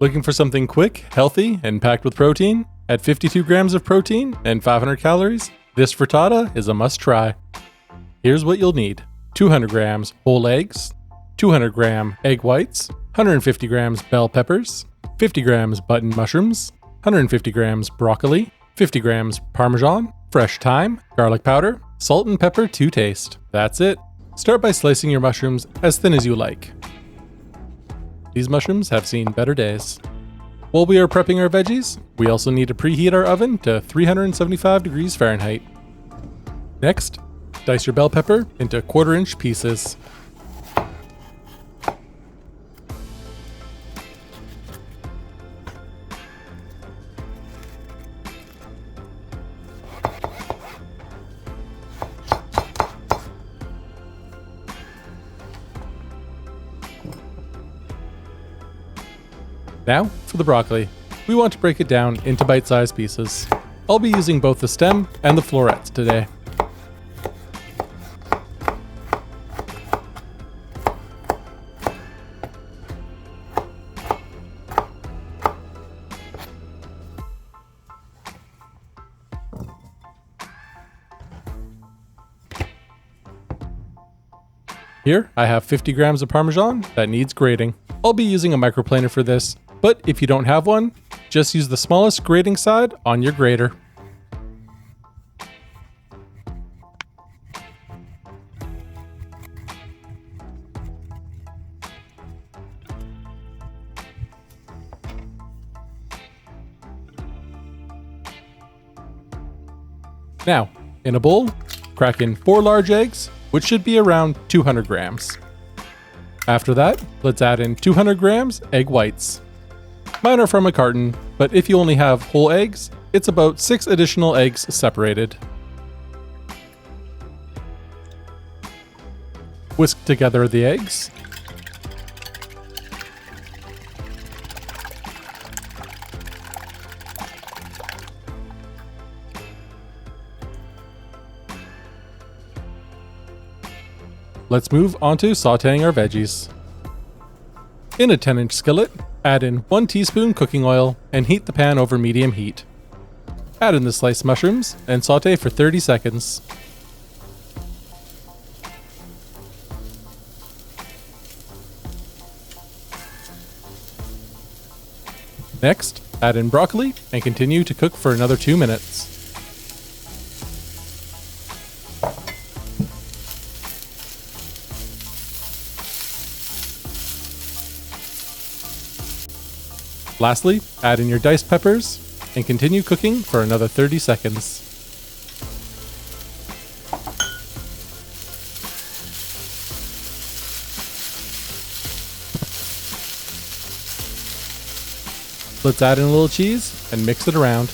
Looking for something quick, healthy, and packed with protein? At 52 grams of protein and 500 calories, this frittata is a must-try. Here's what you'll need. 200 grams whole eggs, 200 gram egg whites, 150 grams bell peppers, 50 grams button mushrooms, 150 grams broccoli, 50 grams Parmesan, fresh thyme, garlic powder, salt and pepper to taste. That's it. Start by slicing your mushrooms as thin as you like. These mushrooms have seen better days. While we are prepping our veggies, we also need to preheat our oven to 375 degrees Fahrenheit. Next, dice your bell pepper into 1/4 inch pieces. Now, for the broccoli. We want to break it down into bite-sized pieces. I'll be using both the stem and the florets today. Here, I have 50 grams of Parmesan that needs grating. I'll be using a microplaner for this, but if you don't have one, just use the smallest grating side on your grater. Now, in a bowl, crack in 4 large eggs, which should be around 200 grams. After that, let's add in 200 grams egg whites. Mine are from a carton, but if you only have whole eggs, it's about 6 additional eggs separated. Whisk together the eggs. Let's move on to sauteing our veggies. In a 10-inch skillet, add in 1 teaspoon cooking oil and heat the pan over medium heat. Add in the sliced mushrooms and saute for 30 seconds. Next, add in broccoli and continue to cook for another 2 minutes. Lastly, add in your diced peppers and continue cooking for another 30 seconds. Let's add in a little cheese and mix it around.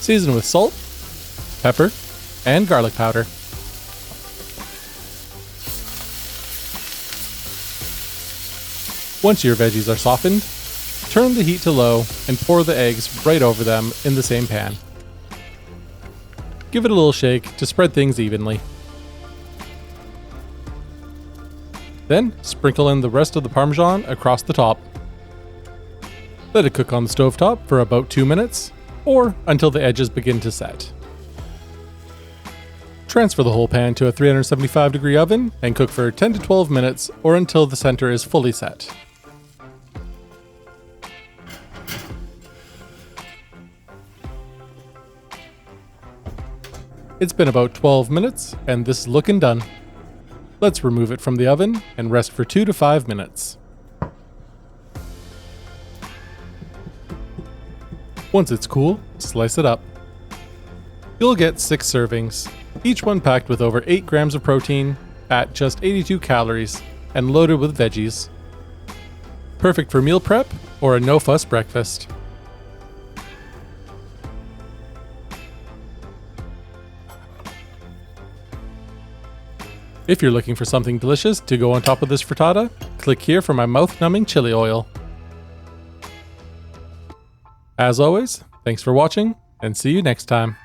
Season with salt, pepper, and garlic powder. Once your veggies are softened, turn the heat to low and pour the eggs right over them in the same pan. Give it a little shake to spread things evenly. Then sprinkle in the rest of the Parmesan across the top. Let it cook on the stovetop for about 2 minutes, or until the edges begin to set. Transfer the whole pan to a 375 degree oven and cook for 10 to 12 minutes or until the center is fully set. It's been about 12 minutes and this is looking done. Let's remove it from the oven and rest for 2 to 5 minutes. Once it's cool, slice it up. You'll get 6 servings, each one packed with over 8 grams of protein at just 82 calories and loaded with veggies. Perfect for meal prep or a no-fuss breakfast. If you're looking for something delicious to go on top of this frittata, click here for my mouth-numbing chili oil. As always, thanks for watching and see you next time.